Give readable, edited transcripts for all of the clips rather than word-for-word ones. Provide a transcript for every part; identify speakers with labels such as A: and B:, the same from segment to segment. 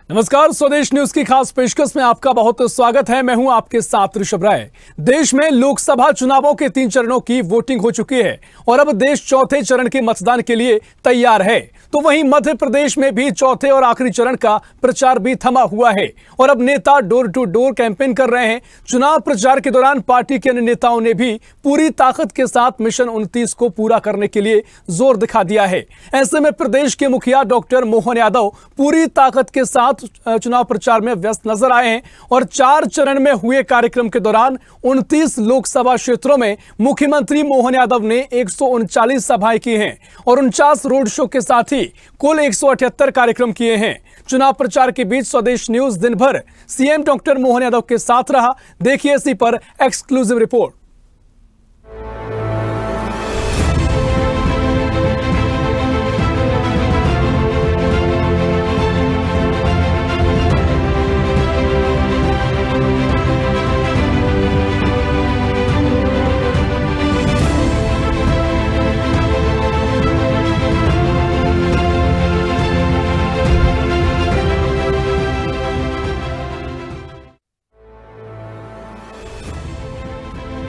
A: नमस्कार, स्वदेश न्यूज की खास पेशकश में आपका बहुत स्वागत है। मैं हूं आपके साथ ऋषभ राय। देश में लोकसभा चुनावों के 3 चरणों की वोटिंग हो चुकी है और अब देश चौथे चरण के मतदान के लिए तैयार है। तो वहीं मध्य प्रदेश में भी चौथे और आखिरी चरण का प्रचार भी थमा हुआ है और अब नेता डोर टू डोर कैंपेन कर रहे हैं। चुनाव प्रचार के दौरान पार्टी के अन्य नेताओं ने भी पूरी ताकत के साथ मिशन 29 को पूरा करने के लिए जोर दिखा दिया है। ऐसे में प्रदेश के मुखिया डॉक्टर मोहन यादव पूरी ताकत के साथ चुनाव प्रचार में व्यस्त नजर आए हैं और 4 चरण में हुए कार्यक्रम के दौरान 29 लोकसभा क्षेत्रों में मुख्यमंत्री मोहन यादव ने 139 सभाएं की हैं और 49 रोड शो के साथ ही कुल 178 कार्यक्रम किए हैं। चुनाव प्रचार के बीच स्वदेश न्यूज दिन भर सीएम डॉक्टर मोहन यादव के साथ रहा। देखिए इसी पर एक्सक्लूसिव रिपोर्ट।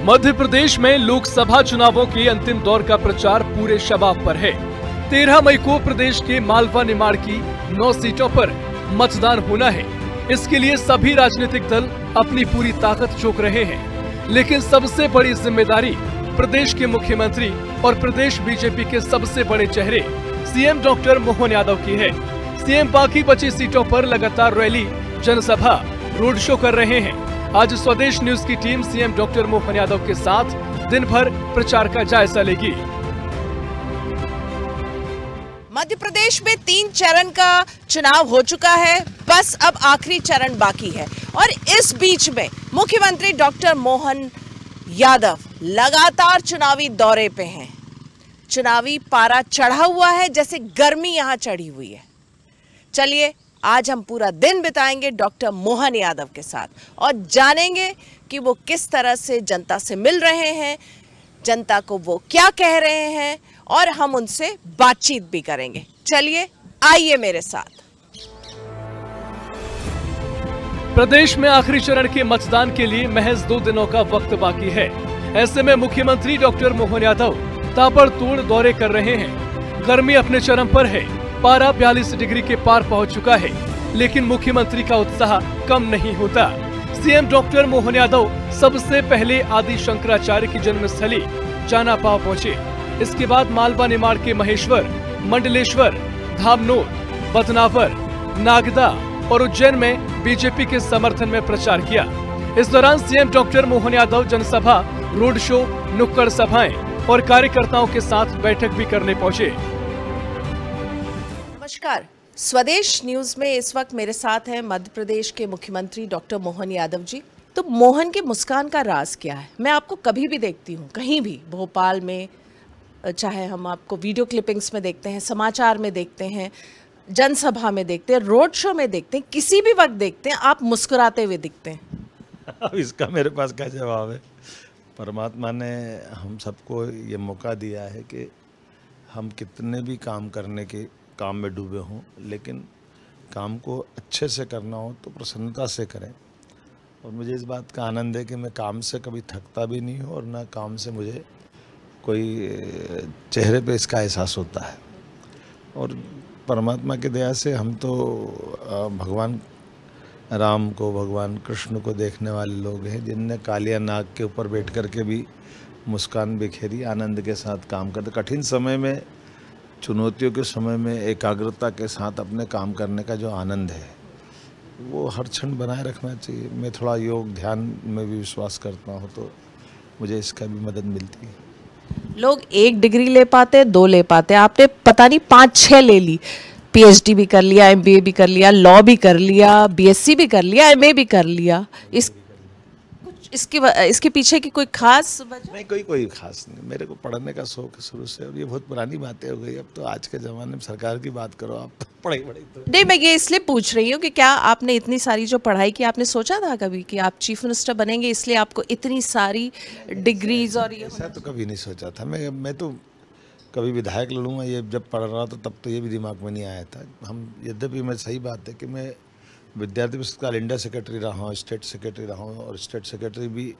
A: मध्य प्रदेश में लोकसभा चुनावों के अंतिम दौर का प्रचार पूरे शबाब पर है। 13 मई को प्रदेश के मालवा निमाड़ की 9 सीटों पर मतदान होना है। इसके लिए सभी राजनीतिक दल अपनी पूरी ताकत झोंक रहे हैं, लेकिन सबसे बड़ी जिम्मेदारी प्रदेश के मुख्यमंत्री और प्रदेश बीजेपी के सबसे बड़े चेहरे सीएम डॉक्टर मोहन यादव की है। सीएम बाकी बची सीटों पर लगातार रैली, जनसभा, रोड शो कर रहे हैं। आज स्वदेश न्यूज की team CM doctor Mohan Yadav के साथ दिन भर प्रचार का जायजा लेगी।
B: मध्य प्रदेश में 3 चरण का चुनाव हो चुका है, बस अब आखिरी चरण बाकी है और इस बीच में मुख्यमंत्री डॉक्टर मोहन यादव लगातार चुनावी दौरे पे हैं। चुनावी पारा चढ़ा हुआ है, जैसे गर्मी यहां चढ़ी हुई है। चलिए आज हम पूरा दिन बिताएंगे डॉक्टर मोहन यादव के साथ और जानेंगे कि वो किस तरह से जनता से मिल रहे हैं, जनता को वो क्या कह रहे हैं और हम उनसे बातचीत भी करेंगे। चलिए आइए मेरे साथ।
A: प्रदेश में आखिरी चरण के मतदान के लिए महज 2 दिनों का वक्त बाकी है। ऐसे में मुख्यमंत्री डॉक्टर मोहन यादव ताबड़तोड़ दौरे कर रहे हैं। गर्मी अपने चरम पर है, पारा 42 डिग्री के पार पहुंच चुका है, लेकिन मुख्यमंत्री का उत्साह कम नहीं होता। सीएम डॉक्टर मोहन यादव सबसे पहले आदि शंकराचार्य की जन्मस्थली जानापाव पहुंचे। इसके बाद मालवा निमाड़ के महेश्वर, मंडलेश्वर, धामनोद, बदनावर, नागदा और उज्जैन में बीजेपी के समर्थन में प्रचार किया। इस दौरान सीएम डॉक्टर मोहन यादव जनसभा, रोड शो, नुक्कड़ सभाएं और कार्यकर्ताओं के साथ बैठक भी करने पहुंचे।
B: नमस्कार, स्वदेश न्यूज में इस वक्त मेरे साथ हैं मध्य प्रदेश के मुख्यमंत्री डॉक्टर मोहन यादव जी। तो मोहन की मुस्कान का राज क्या है? मैं आपको कभी भी देखती हूँ, कहीं भी, भोपाल में, चाहे हम आपको वीडियो क्लिपिंग्स में देखते हैं, समाचार में देखते हैं, जनसभा में देखते हैं, रोड शो में देखते हैं, किसी भी वक्त देखते हैं, आप मुस्कुराते हुए दिखते हैं।
C: अब इसका मेरे पास क्या जवाब है। परमात्मा ने हम सबको ये मौका दिया है कि हम कितने भी काम करने के काम में डूबे हों, लेकिन काम को अच्छे से करना हो तो प्रसन्नता से करें। और मुझे इस बात का आनंद है कि मैं काम से कभी थकता भी नहीं हूँ और ना काम से मुझे कोई चेहरे पे इसका एहसास होता है। और परमात्मा की दया से हम तो भगवान राम को, भगवान कृष्ण को देखने वाले लोग हैं, जिनने कालिया नाग के ऊपर बैठ कर के भी मुस्कान बिखेरी, आनंद के साथ काम करते। कठिन समय में, चुनौतियों के समय में एकाग्रता के साथ अपने काम करने का जो आनंद है वो हर क्षण बनाए रखना चाहिए। मैं थोड़ा योग ध्यान में भी विश्वास करता हूँ, तो मुझे इसका भी मदद मिलती है।
B: लोग 1 डिग्री ले पाते, 2 ले पाते, आपने पता नहीं 5-6 ले ली। पीएचडी भी कर लिया, एमबीए भी कर लिया, लॉ भी कर लिया, बीएससी भी कर लिया, एमए भी कर लिया। इसके पीछे की कोई खास वजह?
C: नहीं, कोई खास नहीं। मेरे को पढ़ने का शौक है शुरू से, और ये बहुत पुरानी बातें हो गई। अब तो आज के ज़माने में सरकार की बात करो आप, पढ़ाई तो
B: नहीं। मैं ये इसलिए पूछ रही हूँ कि क्या आपने इतनी सारी जो पढ़ाई की, आपने सोचा था कभी कि आप चीफ मिनिस्टर बनेंगे, इसलिए आपको इतनी सारी डिग्रीज और ये?
C: ऐसा तो कभी नहीं सोचा था। मैं तो कभी विधायक लड़ूंगा, ये जब पढ़ रहा था तब तो ये भी दिमाग में नहीं आया था। हम, यद्यपि मैं, सही बात है कि मैं विद्यार्थी परिषद का इंडिया सेक्रेटरी रहा हूँ, स्टेट सेक्रेटरी रहा हूँ, और स्टेट सेक्रेटरी भी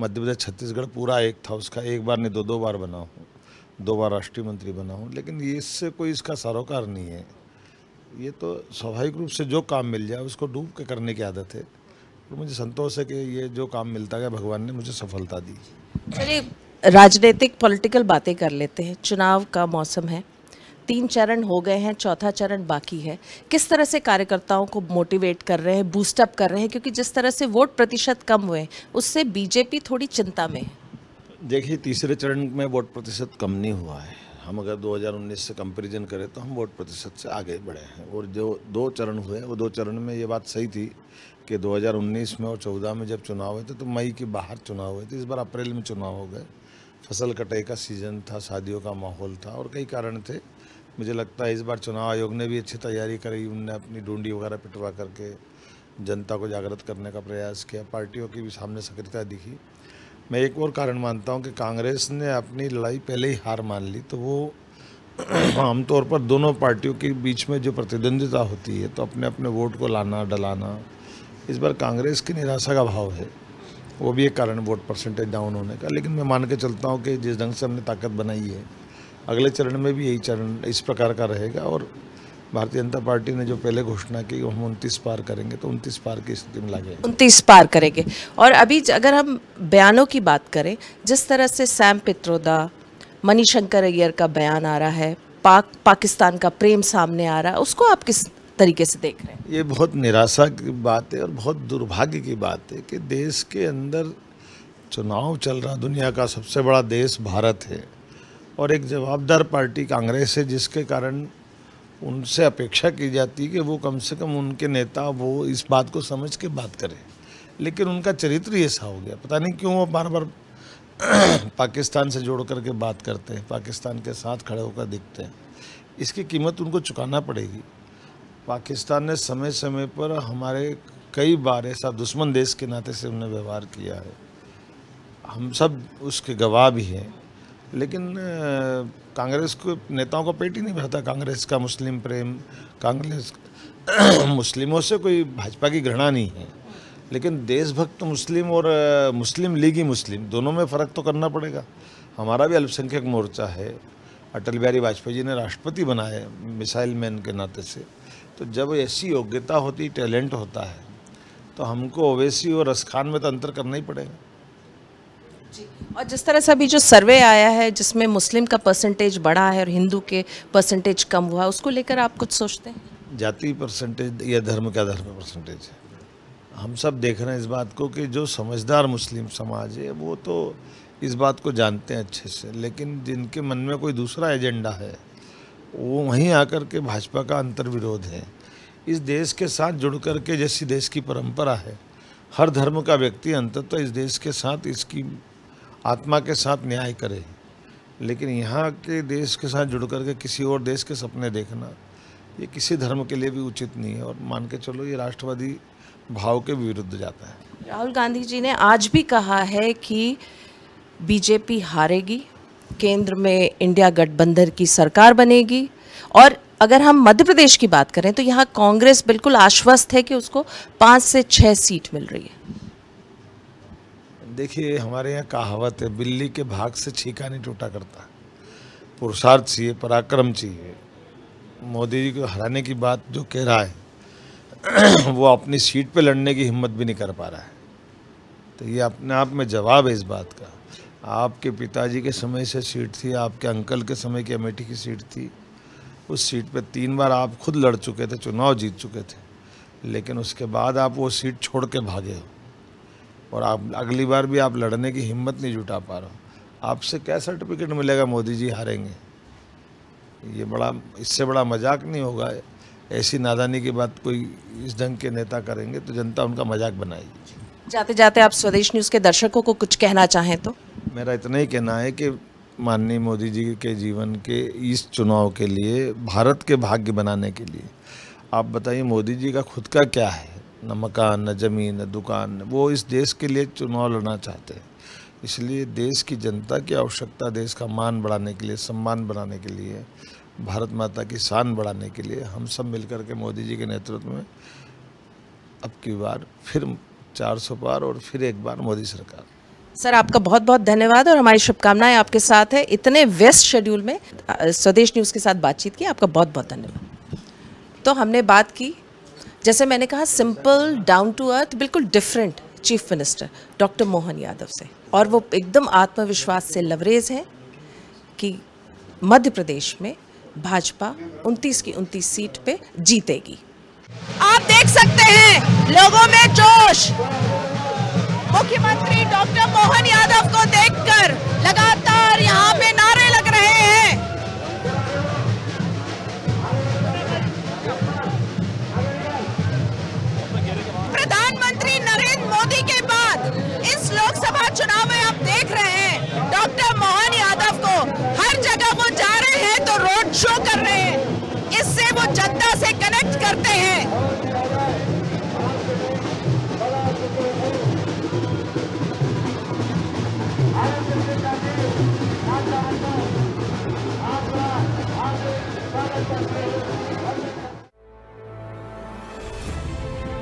C: मध्य प्रदेश छत्तीसगढ़ पूरा एक था, उसका एक बार नहीं दो बार बना हूँ, 2 बार राष्ट्रीय मंत्री बना हूँ। लेकिन ये इससे कोई इसका सरोकार नहीं है। ये तो स्वाभाविक रूप से जो काम मिल जाए उसको डूब के करने की आदत है। तो मुझे संतोष है कि ये जो काम मिलता गया भगवान ने मुझे सफलता दी।
B: चलिए राजनीतिक पॉलिटिकल बातें कर लेते हैं। चुनाव का मौसम है, 3 चरण हो गए हैं, 4था चरण बाकी है। किस तरह से कार्यकर्ताओं को मोटिवेट कर रहे हैं, बूस्टअप कर रहे हैं, क्योंकि जिस तरह से वोट प्रतिशत कम हुए उससे बीजेपी थोड़ी चिंता में है।
C: देखिए, तीसरे चरण में वोट प्रतिशत कम नहीं हुआ है। हम अगर 2019 से कंपैरिजन करें तो हम वोट प्रतिशत से आगे बढ़े हैं। और जो 2 चरण हुए वो 2 चरण में ये बात सही थी कि 2019 में और 14 में जब चुनाव हुए थे तो मई के बाहर चुनाव हुए थे। इस बार अप्रैल में चुनाव हो गए। फसल कटाई का सीज़न था, शादियों का माहौल था और कई कारण थे। मुझे लगता है इस बार चुनाव आयोग ने भी अच्छी तैयारी करी। उनने अपनी डूंडी वगैरह पिटवा करके जनता को जागृत करने का प्रयास किया। पार्टियों की भी सामने सक्रियता दिखी। मैं एक और कारण मानता हूं कि कांग्रेस ने अपनी लड़ाई पहले ही हार मान ली, तो वो आमतौर पर दोनों पार्टियों के बीच में जो प्रतिद्वंदिता होती है तो अपने अपने वोट को लाना डलाना, इस बार कांग्रेस की निराशा का भाव है। वो भी एक कारण वोट परसेंटेज डाउन होने का। लेकिन मैं मान के चलता हूँ कि जिस ढंग से हमने ताकत बनाई है अगले चरण में भी यही चरण इस प्रकार का रहेगा। और भारतीय जनता पार्टी ने जो पहले घोषणा की हम 29 पार करेंगे, तो 29 पार की स्थिति में लगे
B: 29 पार करेंगे। और अभी अगर हम बयानों की बात करें, जिस तरह से सैम पित्रोदा, मणिशंकर अय्यर का बयान आ रहा है, पाकिस्तान का प्रेम सामने आ रहा है, उसको आप किस तरीके से देख रहे हैं?
C: ये बहुत निराशा की बात है और बहुत दुर्भाग्य की बात है कि देश के अंदर चुनाव चल रहा, दुनिया का सबसे बड़ा देश भारत है और एक जवाबदार पार्टी कांग्रेस है, जिसके कारण उनसे अपेक्षा की जाती है कि वो कम से कम उनके नेता वो इस बात को समझ के बात करें। लेकिन उनका चरित्र ही ऐसा हो गया, पता नहीं क्यों वो बार बार पाकिस्तान से जोड़ करके बात करते हैं, पाकिस्तान के साथ खड़े होकर दिखते हैं। इसकी कीमत उनको चुकाना पड़ेगी। पाकिस्तान ने समय समय पर हमारे कई बार ऐसा दुश्मन देश के नाते से उन्होंने व्यवहार किया है, हम सब उसके गवाह भी हैं। लेकिन कांग्रेस को नेताओं का पेट ही नहीं भरता। कांग्रेस का मुस्लिम प्रेम, कांग्रेस मुस्लिमों से कोई भाजपा की घृणा नहीं है, लेकिन देशभक्त मुस्लिम और मुस्लिम लीगी मुस्लिम दोनों में फ़र्क तो करना पड़ेगा। हमारा भी अल्पसंख्यक मोर्चा है। अटल बिहारी वाजपेयी जी ने राष्ट्रपति बनाए मिसाइल मैन के नाते से। तो जब ऐसी योग्यता होती, टैलेंट होता है, तो हमको ओवैसी और रसखान में तो अंतर करना ही पड़ेगा।
B: और जिस तरह से अभी जो सर्वे आया है जिसमें मुस्लिम का परसेंटेज बढ़ा है और हिंदू के परसेंटेज कम हुआ, उसको लेकर आप कुछ सोचते हैं?
C: जाति परसेंटेज या धर्म का धर्म परसेंटेज है। हम सब देख रहे हैं इस बात को कि जो समझदार मुस्लिम समाज है वो तो इस बात को जानते हैं अच्छे से, लेकिन जिनके मन में कोई दूसरा एजेंडा है वो वहीं आकर के भाजपा का अंतर्विरोध है। इस देश के साथ जुड़ कर के, जैसी देश की परंपरा है, हर धर्म का व्यक्ति अंततः इस देश के साथ, इसकी आत्मा के साथ न्याय करे। लेकिन यहाँ के देश के साथ जुड़ कर के किसी और देश के सपने देखना, ये किसी धर्म के लिए भी उचित नहीं है। और मान के चलो ये राष्ट्रवादी भाव के विरुद्ध जाता है।
B: राहुल गांधी जी ने आज भी कहा है कि बीजेपी हारेगी, केंद्र में इंडिया गठबंधन की सरकार बनेगी। और अगर हम मध्य प्रदेश की बात करें तो यहाँ कांग्रेस बिल्कुल आश्वस्त है कि उसको 5 से 6 सीट मिल रही है।
C: देखिए, हमारे यहाँ कहावत है, बिल्ली के भाग से छीका नहीं टूटा करता। पुरुषार्थ चाहिए, पराक्रम चाहिए। मोदी जी को हराने की बात जो कह रहा है वो अपनी सीट पे लड़ने की हिम्मत भी नहीं कर पा रहा है। तो ये अपने आप में जवाब है इस बात का। आपके पिताजी के समय से सीट थी, आपके अंकल के समय की अमेठी की सीट थी। उस सीट पे 3 बार आप खुद लड़ चुके थे, चुनाव जीत चुके थे, लेकिन उसके बाद आप वो सीट छोड़ के भागे हो और आप अगली बार भी आप लड़ने की हिम्मत नहीं जुटा पा रहे हो। आपसे क्या सर्टिफिकेट मिलेगा मोदी जी हारेंगे? ये बड़ा, इससे बड़ा मजाक नहीं होगा। ऐसी नादानी की बात कोई इस ढंग के नेता करेंगे तो जनता उनका मजाक बनाएगी।
B: जाते जाते आप स्वदेश न्यूज़ के दर्शकों को कुछ कहना चाहें तो?
C: मेरा इतना ही कहना है कि माननीय मोदी जी के जीवन के इस चुनाव के लिए, भारत के भाग्य बनाने के लिए, आप बताइए मोदी जी का खुद का क्या है? न मकान, न ज़मीन, न दुकान। वो इस देश के लिए चुनाव लड़ना चाहते हैं। इसलिए देश की जनता की आवश्यकता, देश का मान बढ़ाने के लिए, सम्मान बढ़ाने के लिए, भारत माता की शान बढ़ाने के लिए हम सब मिलकर के मोदी जी के नेतृत्व में अब की बार फिर 400 पार और फिर एक बार मोदी सरकार।
B: सर आपका बहुत बहुत धन्यवाद और हमारी शुभकामनाएं आपके साथ है। इतने व्यस्त शेड्यूल में स्वदेश न्यूज़ के साथ बातचीत की, आपका बहुत बहुत धन्यवाद। तो हमने बात की, जैसे मैंने कहा, सिंपल डाउन टू अर्थ, बिल्कुल different chief minister doctor Mohan Yadav से, और वो एकदम आत्मविश्वास से लबरेज हैं कि मध्य प्रदेश में भाजपा 29 की 29 सीट पे जीतेगी। आप देख सकते हैं लोगों में जोश। मुख्यमंत्री डॉक्टर मोहन यादव को देखकर लगातार यहाँ पे नारे लग रहे हैं। प्रधानमंत्री नरेंद्र मोदी के बाद इस लोकसभा चुनाव में आप देख रहे हैं डॉक्टर मोहन यादव को हर जगह वो जा रहे हैं तो रोड शो कर रहे हैं, इससे वो जनता से कनेक्ट करते हैं।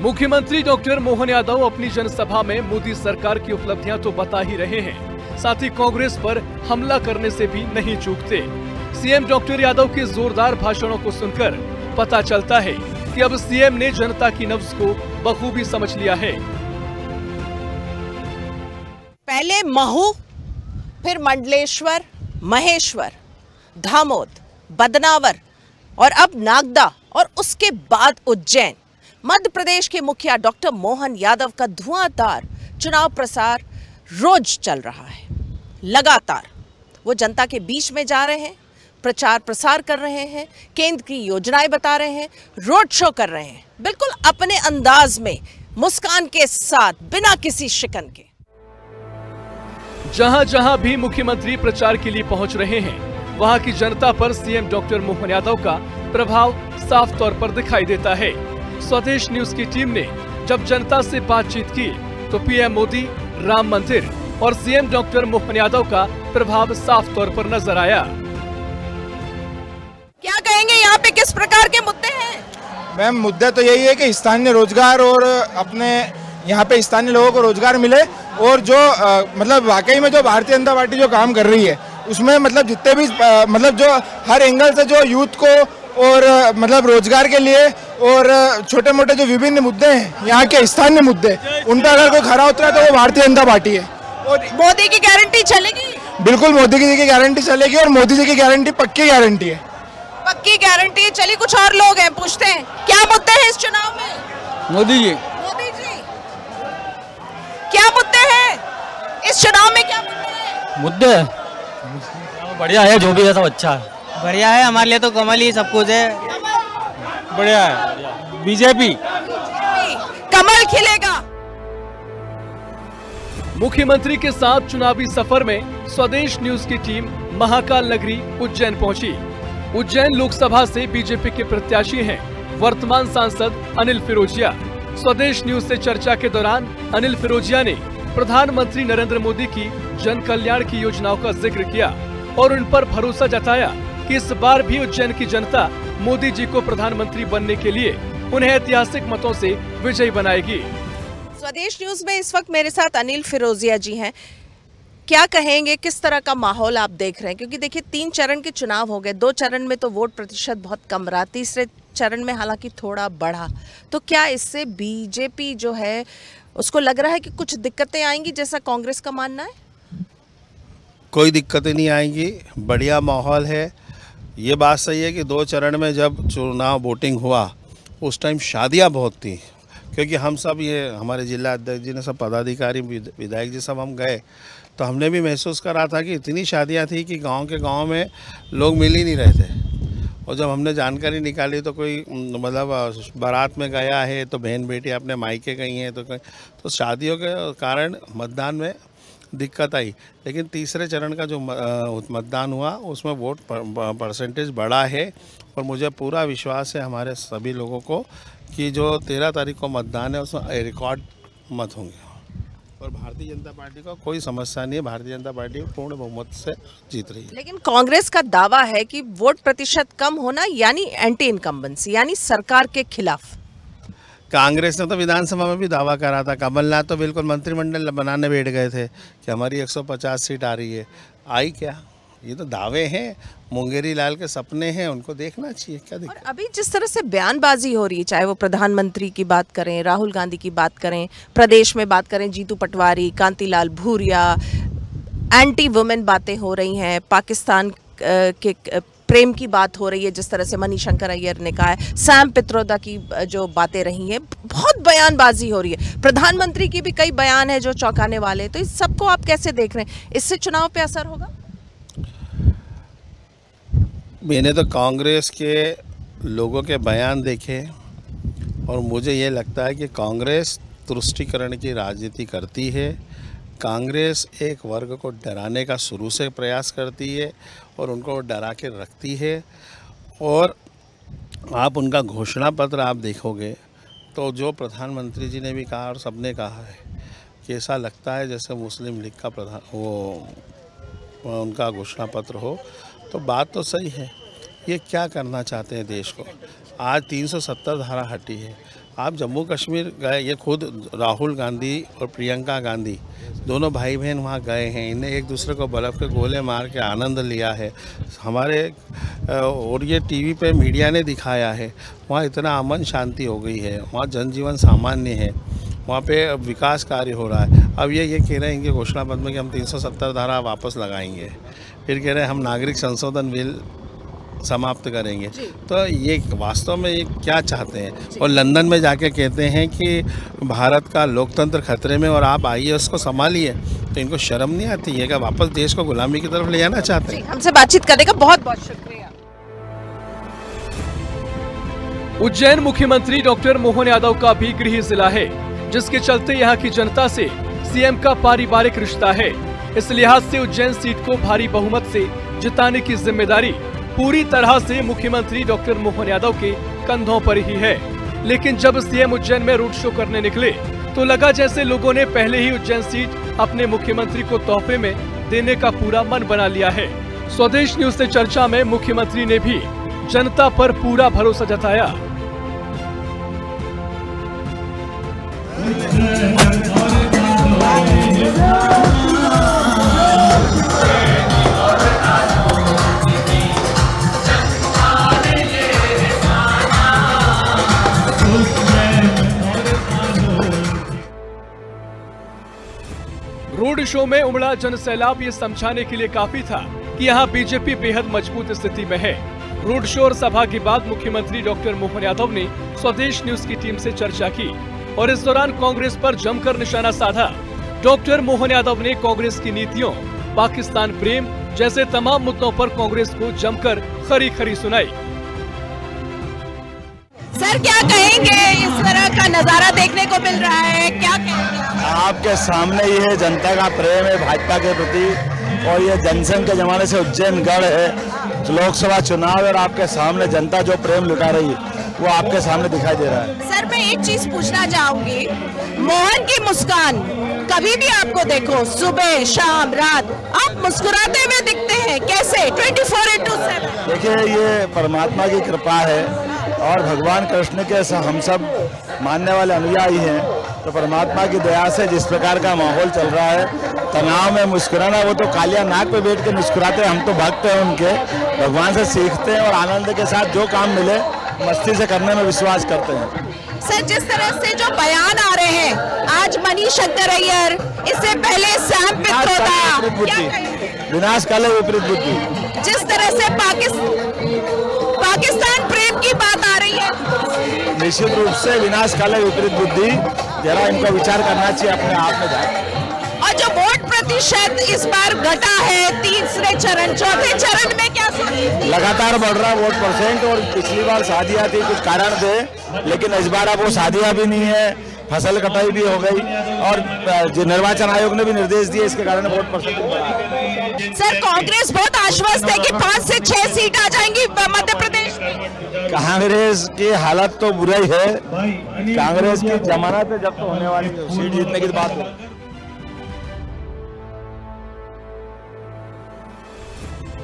A: मुख्यमंत्री डॉक्टर मोहन यादव अपनी जनसभा में मोदी सरकार की उपलब्धियां तो बता ही रहे हैं, साथ ही कांग्रेस पर हमला करने से भी नहीं चूकते। सीएम डॉक्टर यादव के जोरदार भाषणों को सुनकर पता चलता है कि अब सीएम ने जनता की नब्ज को बखूबी समझ लिया है।
B: पहले महू, फिर मंडलेश्वर, महेश्वर, धामोद, बदनावर और अब नागदा और उसके बाद उज्जैन। मध्य प्रदेश के मुखिया डॉक्टर मोहन यादव का धुआंधार चुनाव प्रसार रोज चल रहा है। लगातार वो जनता के बीच में जा रहे हैं, प्रचार प्रसार कर रहे हैं, केंद्र की योजनाएं बता रहे हैं, रोड शो कर रहे हैं, बिल्कुल अपने अंदाज में, मुस्कान के साथ, बिना किसी शिकन के।
A: जहां जहां भी मुख्यमंत्री प्रचार के लिए पहुंच रहे हैं, वहां की जनता पर सीएम डॉक्टर मोहन यादव का प्रभाव साफ तौर पर दिखाई देता है। स्वदेश न्यूज की टीम ने जब जनता से बातचीत की तो पीएम मोदी, राम मंदिर और सीएम डॉक्टर मोहन यादव का प्रभाव साफ तौर पर नजर आया।
B: क्या कहेंगे, यहाँ पे किस प्रकार के मुद्दे हैं?
D: मैम, मुद्दा तो यही है कि स्थानीय रोजगार और अपने यहाँ पे स्थानीय लोगों को रोजगार मिले, और जो मतलब वाकई में जो भारतीय जनता पार्टी जो काम कर रही है उसमें मतलब जितने भी मतलब जो हर एंगल से जो यूथ को और मतलब रोजगार के लिए और छोटे मोटे जो विभिन्न मुद्दे हैं यहाँ के स्थानीय मुद्दे, उन पर अगर कोई खरा उतरा तो वो भारतीय जनता पार्टी है।
B: और मोदी की गारंटी चलेगी?
D: बिल्कुल मोदी जी की गारंटी चलेगी, और मोदी जी की गारंटी पक्की गारंटी है।
B: पक्की गारंटी। चलिए कुछ और लोग हैं, पूछते हैं क्या मुद्दे हैं इस चुनाव में?
E: मोदी जी
B: क्या मुद्दे हैं इस चुनाव में? क्या मुद्दे हैं?
E: मुद्दे बढ़िया है, जो भी है सब अच्छा है, बढ़िया है। हमारे लिए तो कमल ही सब कुछ है, बढ़िया है। बीजेपी
B: कमल खिलेगा।
A: मुख्यमंत्री के साथ चुनावी सफर में स्वदेश न्यूज की टीम महाकाल नगरी उज्जैन पहुंची। उज्जैन लोकसभा से बीजेपी के प्रत्याशी हैं वर्तमान सांसद अनिल फिरोजिया। स्वदेश न्यूज से चर्चा के दौरान अनिल फिरोजिया ने प्रधानमंत्री नरेंद्र मोदी की जन कल्याण की योजनाओं का जिक्र किया और उन पर भरोसा जताया कि इस बार भी उज्जैन की जनता मोदी जी को प्रधानमंत्री बनने के लिए उन्हें ऐतिहासिक मतों से विजयी बनाएगी।
B: स्वदेश न्यूज में इस वक्त मेरे साथ अनिल फिरोजिया जी हैं। क्या कहेंगे, किस तरह का माहौल आप देख रहे हैं? क्योंकि देखिए 3 चरण के चुनाव हो गए, 2 चरण में तो वोट प्रतिशत बहुत कम रहा, तीसरे चरण में हालांकि थोड़ा बढ़ा, तो क्या इससे बीजेपी जो है उसको लग रहा है कि कुछ दिक्कतें आएंगी, जैसा कांग्रेस का मानना है?
F: कोई दिक्कतें नहीं आएंगी, बढ़िया माहौल है। ये बात सही है कि 2 चरण में जब चुनाव वोटिंग हुआ उस टाइम शादियां बहुत थी, क्योंकि हम सब ये हमारे जिला अध्यक्ष जी ने सब पदाधिकारी विधायक जी सब हम गए तो हमने भी महसूस करा था कि इतनी शादियां थी कि गांव के गांव में लोग मिल ही नहीं रहे थे। और जब हमने जानकारी निकाली तो कोई मतलब बारात में गया है तो बहन बेटी अपने मायके गई हैं, तो शादियों के कारण मतदान में दिक्कत आई। लेकिन तीसरे चरण का जो मतदान हुआ उसमें वोट परसेंटेज बढ़ा है, और मुझे पूरा विश्वास है हमारे सभी लोगों को कि जो 13 तारीख को मतदान है उसमें रिकॉर्ड मत होंगे, और भारतीय जनता पार्टी को कोई समस्या नहीं है। भारतीय जनता पार्टी पूर्ण बहुमत से जीत रही है।
B: लेकिन कांग्रेस का दावा है कि वोट प्रतिशत कम होना यानी एंटी इनकम्बेंसी, यानी सरकार के खिलाफ।
F: कांग्रेस ने तो विधानसभा में भी दावा करा था, कमलनाथ तो बिल्कुल मंत्रिमंडल बनाने बैठ गए थे कि हमारी 150 सीट आ रही है। आई क्या? ये तो दावे हैं, मुंगेरी लाल के सपने हैं, उनको देखना चाहिए। क्या दिक्कत?
B: और अभी जिस तरह से बयानबाजी हो रही है, चाहे वो प्रधानमंत्री की बात करें, राहुल गांधी की बात करें, प्रदेश में बात करें जीतू पटवारी, कांतिलाल भूरिया, एंटी वुमेन बातें हो रही हैं, पाकिस्तान के प्रेम की बात हो रही है, जिस तरह से मणिशंकर अय्यर ने कहा है, सैम पित्रोदा की जो बातें रही हैं, बहुत बयानबाजी हो रही है। प्रधानमंत्री की भी कई बयान है जो चौंकाने वाले हैं। तो इस सबको आप कैसे देख रहे हैं? इससे चुनाव पे असर होगा?
F: मैंने तो कांग्रेस के लोगों के बयान देखे और मुझे ये लगता है कि कांग्रेस तुष्टीकरण की राजनीति करती है। कांग्रेस एक वर्ग को डराने का शुरू से प्रयास करती है और उनको डरा के रखती है। और आप उनका घोषणा पत्र आप देखोगे तो जो प्रधानमंत्री जी ने भी कहा और सबने कहा है कि ऐसा लगता है जैसे मुस्लिम लीग का उनका घोषणा पत्र हो। तो बात तो सही है, ये क्या करना चाहते हैं देश को। आज 370 धारा हटी है। आप जम्मू कश्मीर गए, ये खुद राहुल गांधी और प्रियंका गांधी दोनों भाई बहन वहाँ गए हैं, इन्हें एक दूसरे को बर्फ़ के गोले मार के आनंद लिया है। हमारे और ये टीवी पे मीडिया ने दिखाया है, वहाँ इतना अमन शांति हो गई है, वहाँ जनजीवन सामान्य है, वहाँ पे विकास कार्य हो रहा है। अब ये कह रहे हैं कि घोषणा पत्र में कि हम 370 धारा वापस लगाएंगे, फिर कह रहे हैं हम नागरिक संशोधन बिल समाप्त करेंगे। तो ये वास्तव में ये क्या चाहते हैं? और लंदन में जाके कहते हैं कि भारत का लोकतंत्र खतरे में और आप आइए उसको संभालिए। तो इनको शर्म नहीं आती है? क्या वापस देश को गुलामी की तरफ ले जाना चाहते हैं?
B: हमसे बातचीत करने का बहुत बहुत शुक्रिया।
A: उज्जैन मुख्यमंत्री डॉक्टर मोहन यादव का भी गृह जिला है, जिसके चलते यहाँ की जनता से सीएम का पारिवारिक रिश्ता है। इस लिहाज से उज्जैन सीट को भारी बहुमत से जिताने की जिम्मेदारी पूरी तरह से मुख्यमंत्री डॉक्टर मोहन यादव के कंधों पर ही है। लेकिन जब सीएम उज्जैन में रोड शो करने निकले तो लगा जैसे लोगों ने पहले ही उज्जैन सीट अपने मुख्यमंत्री को तोहफे में देने का पूरा मन बना लिया है। स्वदेश न्यूज से चर्चा में मुख्यमंत्री ने भी जनता पर पूरा भरोसा जताया। रोड शो में उमड़ा जनसैलाब ये समझाने के लिए काफी था कि यहाँ बीजेपी बेहद मजबूत स्थिति में है। रोड शो और सभा के बाद मुख्यमंत्री डॉक्टर मोहन यादव ने स्वदेश न्यूज की टीम से चर्चा की और इस दौरान कांग्रेस पर जमकर निशाना साधा। डॉक्टर मोहन यादव ने कांग्रेस की नीतियों, पाकिस्तान प्रेम जैसे तमाम मुद्दों पर कांग्रेस को जमकर खरी खरी सुनाई।
B: सर क्या कहेंगे, इस तरह का नजारा देखने को मिल रहा है, क्या कहेंगे?
G: आपके सामने ये जनता का प्रेम है भाजपा के प्रति और ये जनसंघ के जमाने से उज्जैन गढ़ है। लोकसभा चुनाव और आपके सामने जनता जो प्रेम लुटा रही है वो आपके सामने दिखाई दे रहा है।
B: सर मैं एक चीज पूछना चाहूंगी, मोहन की मुस्कान कभी भी आपको देखो सुबह शाम रात आप मुस्कुराते हुए दिखते हैं, कैसे 24/7?
G: देखिए ये परमात्मा की कृपा है और भगवान कृष्ण के हम सब मानने वाले अनुयायी हैं, तो परमात्मा की दया से जिस प्रकार का माहौल चल रहा है, तनाव में मुस्कुराना, वो तो कालिया नाक पे बैठ के मुस्कुराते हैं, हम तो भक्त हैं उनके, भगवान से सीखते हैं और आनंद के साथ जो काम मिले मस्ती से करने में विश्वास करते हैं।
B: सर जिस तरह से जो बयान आ रहे हैं, आज मणिशंकर अय्यर, इससे पहले सैम पित्रोदा,
G: विनाश काले विपरीत बुद्धि,
B: जिस तरह से पाकिस्तान प्रेम की बात आ रही है,
G: निश्चित रूप से विनाश काले विपरीत बुद्धि, जरा इनको विचार करना चाहिए अपने आप में जाए।
B: और जो वोट प्रतिशत इस बार घटा है, तीसरे चरण चौथे चरण में क्या
G: लगातार बढ़ रहा वोट परसेंट, और पिछली बार शादियां थी कुछ कारण थे, लेकिन इस बार अब वो शादियां भी नहीं है, फसल कटाई भी हो गई और जो निर्वाचन आयोग ने भी निर्देश दिए, इसके कारण वोट परसेंट बढ़ा।
B: सर कांग्रेस बहुत आश्वस्त है कि 5 से 6 सीट आ जाएंगी मध्य प्रदेश में।
G: कांग्रेस की हालत तो बुरा ही है, कांग्रेस की जमानत है जब तो होने वाली सीट जीतने की बात है।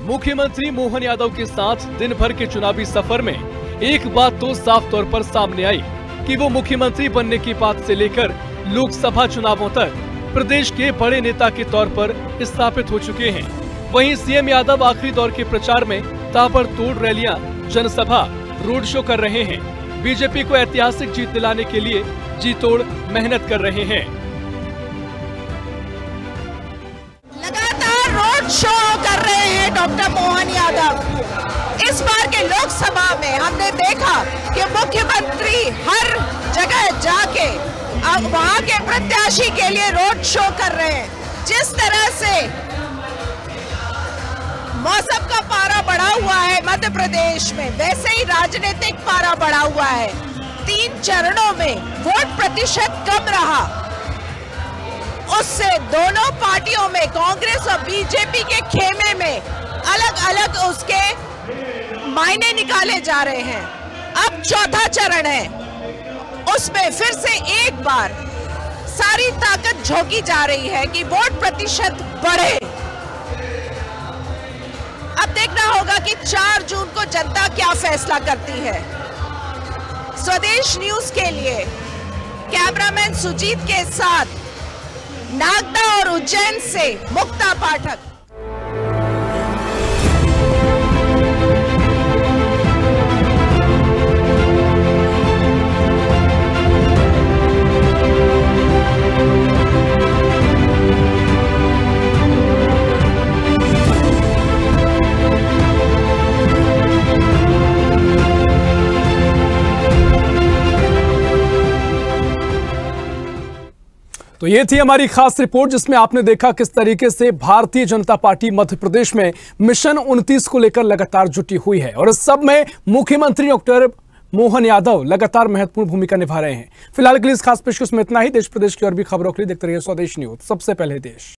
A: मुख्यमंत्री मोहन यादव के साथ दिन भर के चुनावी सफर में एक बात तो साफ तौर पर सामने आई कि वो मुख्यमंत्री बनने की बात से लेकर लोकसभा चुनावों तक प्रदेश के बड़े नेता के तौर पर स्थापित हो चुके हैं। वहीं सीएम यादव आखिरी दौर के प्रचार में ताबड़तोड़ रैलियां, जनसभा, रोड शो कर रहे हैं। बीजेपी को ऐतिहासिक जीत दिलाने के लिए जी तोड़ मेहनत कर रहे हैं।
B: लगातार रोड शो कर रहे हैं डॉक्टर मोहन यादव। इस बार के लोकसभा में हमने देखा कि मुख्यमंत्री हर जगह जाके अब वहां के प्रत्याशी के लिए रोड शो कर रहे हैं। जिस तरह से मौसम का पारा बढ़ा हुआ है मध्य प्रदेश में, वैसे ही राजनीतिक पारा बढ़ा हुआ है। 3 चरणों में वोट प्रतिशत कम रहा, उससे दोनों पार्टियों में, कांग्रेस और बीजेपी के खेमे में अलग अलग उसके मायने निकाले जा रहे हैं। अब चौथा चरण है, उसमें फिर से एक बार सारी ताकत झोंकी जा रही है कि वोट प्रतिशत बढ़े। अब देखना होगा कि 4 जून को जनता क्या फैसला करती है। स्वदेश न्यूज के लिए कैमरामैन सुजीत के साथ नागदा और उज्जैन से मुक्ता पाठक।
A: तो ये थी हमारी खास रिपोर्ट, जिसमें आपने देखा किस तरीके से भारतीय जनता पार्टी मध्य प्रदेश में मिशन 29 को लेकर लगातार जुटी हुई है और इस सब में मुख्यमंत्री डॉक्टर मोहन यादव लगातार महत्वपूर्ण भूमिका निभा रहे हैं। फिलहाल के लिए इस खास पेशकश में इतना ही। देश प्रदेश की और भी खबरों के लिए देखते रहिए स्वदेश न्यूज, सबसे पहले देश।